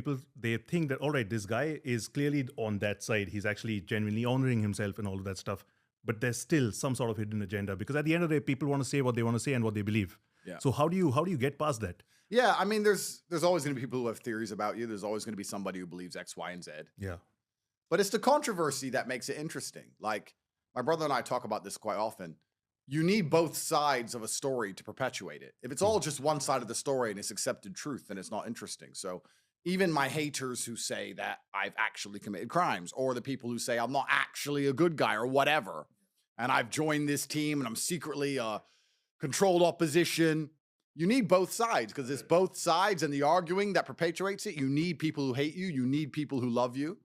people, they think that, all right, this guy is clearly on that side. He's actually genuinely honoring himself and all of that stuff. But there's still some sort of hidden agenda, because at the end of the day, people want to say what they want to say and what they believe. Yeah. So how do you get past that? Yeah, I mean, there's always going to be people who have theories about you. There's always going to be somebody who believes X, Y, and Z. Yeah. But it's the controversy that makes it interesting. Like, my brother and I talk about this quite often. You need both sides of a story to perpetuate it. If it's all just one side of the story and it's accepted truth, then it's not interesting. So even my haters who say that I've actually committed crimes, or the people who say I'm not actually a good guy or whatever, and I've joined this team and I'm secretly a controlled opposition, you need both sides, because it's both sides and the arguing that perpetuates it. You need people who hate you. You need people who love you.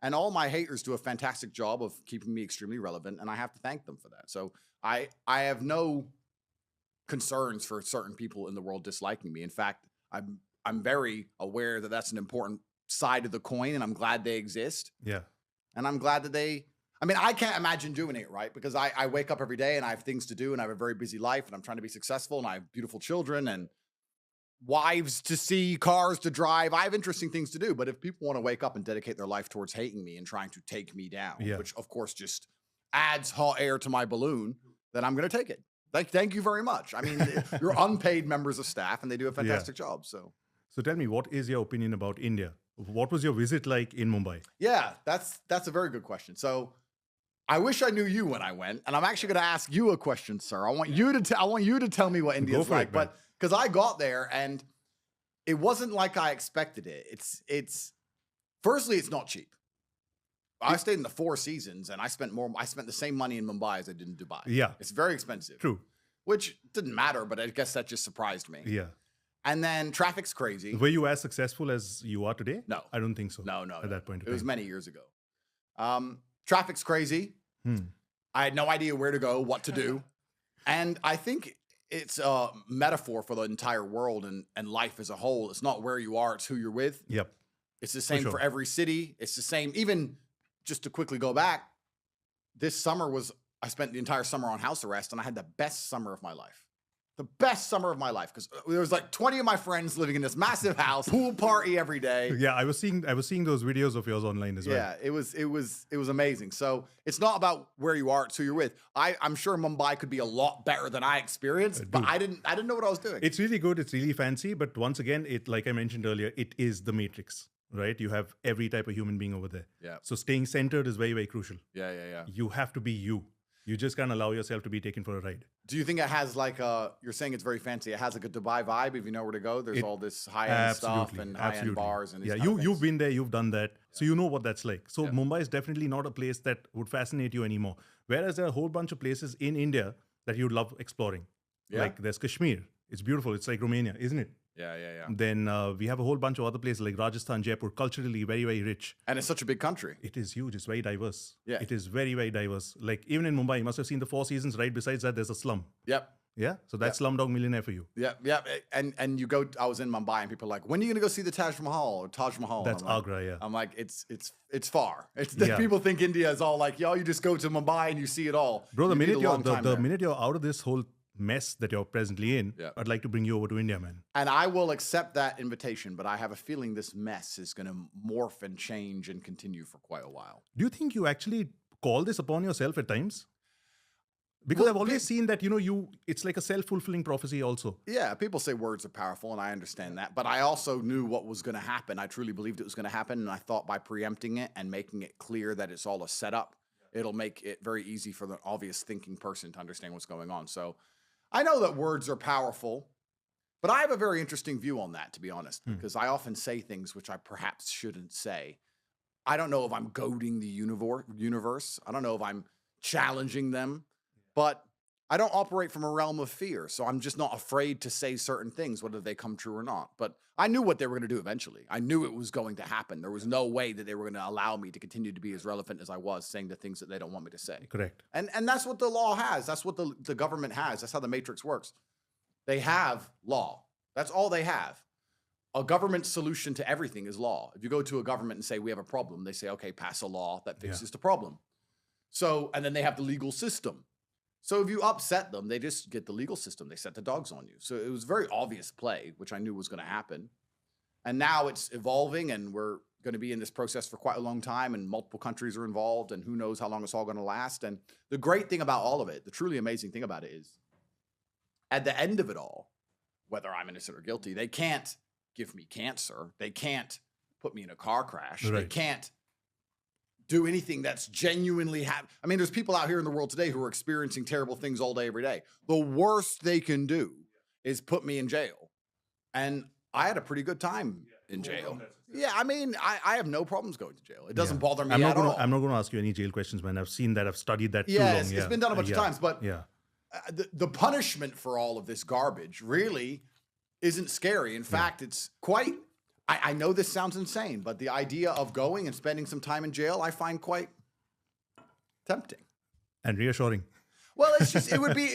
And all my haters do a fantastic job of keeping me extremely relevant, and I have to thank them for that. So I have no concerns for certain people in the world disliking me. In fact, I'm very aware that that's an important side of the coin, and I'm glad they exist. Yeah. And I'm glad that I can't imagine doing it, right? Because I wake up every day and I have things to do, and I have a very busy life, and I'm trying to be successful, and I have beautiful children and wives to see, cars to drive. I have interesting things to do. But if people want to wake up and dedicate their life towards hating me and trying to take me down, which of course just adds hot air to my balloon, then I'm going to take it. Thank you very much. I mean, you're unpaid members of staff, and they do a fantastic job. So tell me, what is your opinion about India? What was your visit like in Mumbai? Yeah, that's a very good question. So I wish I knew you when I went, and I'm actually going to ask you a question, sir. I want you to tell me what India's like, but because I got there and it wasn't like I expected it. It's firstly, it's not cheap. I stayed in the Four Seasons, and I spent the same money in Mumbai as I did in Dubai. Yeah. It's very expensive. True. Which didn't matter, but I guess that just surprised me. Yeah. And then traffic's crazy. Were you as successful as you are today? No. I don't think so. No. At that point. It was many years ago. Traffic's crazy. I had no idea where to go, what to do. And I think it's a metaphor for the entire world and life as a whole. It's not where you are, it's who you're with. Yep. It's the same for every city. It's the same. Even just to quickly go back, this summer I spent the entire summer on house arrest, and I had the best summer of my life. The best summer of my life, because there was like 20 of my friends living in this massive house, pool party every day. Yeah, I was seeing those videos of yours online as well. Yeah, it was amazing. So it's not about where you are, it's who you're with. I'm sure Mumbai could be a lot better than I experienced, but I didn't know what I was doing. It's really good. It's really fancy, but once again, like I mentioned earlier, it is the Matrix, right? You have every type of human being over there. Yeah. So staying centered is very, very crucial. Yeah. You have to be you. You just can't allow yourself to be taken for a ride. Do you think it has you're saying it's very fancy, it has like a Dubai vibe if you know where to go? There's all this high-end stuff and high-end bars and you've been there, you've done that. So you know what that's like. So Mumbai is definitely not a place that would fascinate you anymore. Whereas there are a whole bunch of places in India that you'd love exploring. Yeah. Like there's Kashmir. It's beautiful. It's like Romania, isn't it? Yeah. Then we have a whole bunch of other places like Rajasthan, Jaipur, culturally very, very rich. And it's such a big country. It is huge. It's very diverse. Yeah. It is very, very diverse. Like even in Mumbai, you must have seen the Four Seasons. Right besides that, there's a slum. Yep. Yeah. So that's Slumdog Millionaire for you. Yeah. And you go. I was in Mumbai, and people are like, when are you going to go see the Taj Mahal? That's Agra. Yeah. I'm like, it's far. People think India is all like, you just go to Mumbai and you see it all. Bro, the minute you're out of this whole mess that you're presently in, I'd like to bring you over to India, man. And I will accept that invitation, but I have a feeling this mess is going to morph and change and continue for quite a while. Do you think you actually call this upon yourself at times? Because I've always seen that, it's like a self-fulfilling prophecy also. Yeah, people say words are powerful, and I understand that. But I also knew what was going to happen. I truly believed it was going to happen, and I thought by preempting it and making it clear that it's all a setup, it'll make it very easy for the obvious thinking person to understand what's going on. So I know that words are powerful, but I have a very interesting view on that, to be honest, because I often say things which I perhaps shouldn't say. I don't know if I'm goading the universe. I don't know if I'm challenging them, but I don't operate from a realm of fear, so I'm just not afraid to say certain things, whether they come true or not. But I knew what they were going to do eventually. I knew it was going to happen. There was no way that they were going to allow me to continue to be as relevant as I was, saying the things that they don't want me to say. Correct. And that's what the law has. That's what the government has. That's how the Matrix works. They have law. That's all they have. A government solution to everything is law. If you go to a government and say, we have a problem, they say, okay, pass a law that fixes the problem. So, and then they have the legal system. So if you upset them, they just get the legal system. They set the dogs on you. So it was very obvious play, which I knew was going to happen. And now it's evolving, and we're going to be in this process for quite a long time, and multiple countries are involved, and who knows how long it's all going to last. And the great thing about all of it, the truly amazing thing about it is, at the end of it all, whether I'm innocent or guilty, they can't give me cancer. They can't put me in a car crash. They can't do anything that's genuinely I mean, there's people out here in the world today who are experiencing terrible things all day, every day. The worst they can do is put me in jail. And I had a pretty good time in jail. Yeah, I mean, I have no problems going to jail. It doesn't bother me at all. I'm not going to ask you any jail questions, man. I've seen that. I've studied that too long. It's been done a bunch of times. But the punishment for all of this garbage really isn't scary. In fact, it's quite... I know this sounds insane, but the idea of going and spending some time in jail, I find quite tempting and reassuring. Well, it's just it would be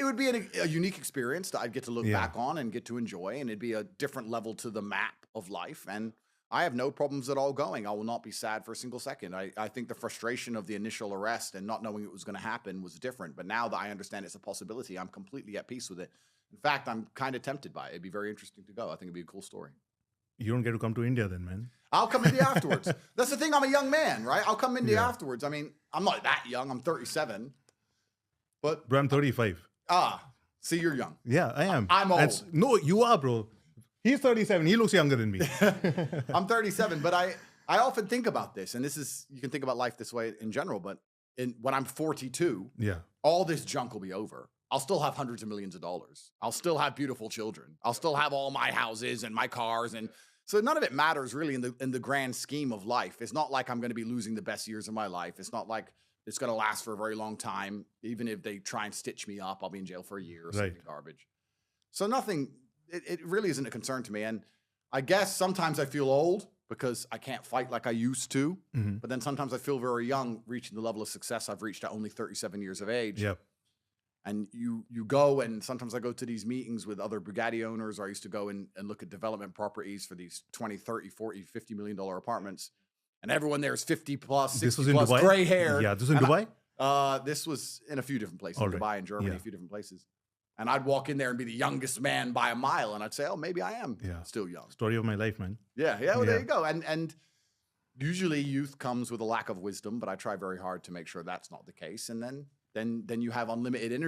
a unique experience that I'd get to look back on and get to enjoy, and it'd be a different level to the map of life. And I have no problems at all going. I will not be sad for a single second. I think the frustration of the initial arrest and not knowing it was going to happen was different. But now that I understand it's a possibility, I'm completely at peace with it. In fact, I'm kind of tempted by it. It'd be very interesting to go. I think it'd be a cool story. You don't get to come to India then, man. I'll come India afterwards. That's the thing. I'm a young man, right? I'll come India afterwards. I mean, I'm not that young. I'm 37. But bro, I'm 35. See, you're young. Yeah, I am. I'm old. No, you are, bro. He's 37. He looks younger than me. I'm 37, but I often think about this, and this is, you can think about life this way in general, but when I'm 42, all this junk will be over. I'll still have hundreds of millions of dollars. I'll still have beautiful children. I'll still have all my houses and my cars, and so none of it matters really in the grand scheme of life. It's not like I'm going to be losing the best years of my life. It's not like it's going to last for a very long time. Even if they try and stitch me up, I'll be in jail for a year or something garbage. So nothing, it really isn't a concern to me. And I guess sometimes I feel old because I can't fight like I used to. But then sometimes I feel very young, reaching the level of success I've reached at only 37 years of age. And you go, and sometimes I go to these meetings with other Bugatti owners, or I used to go and look at development properties for these 20, 30, 40, $50 million apartments. And everyone there is 50 plus, 60 plus, gray hair. Yeah, this was in Dubai? This was in a few different places, Dubai and Germany, a few different places. And I'd walk in there and be the youngest man by a mile, and I'd say, oh, maybe I am still young. Story of my life, man. Well, there you go. And usually youth comes with a lack of wisdom, but I try very hard to make sure that's not the case. And then you have unlimited energy.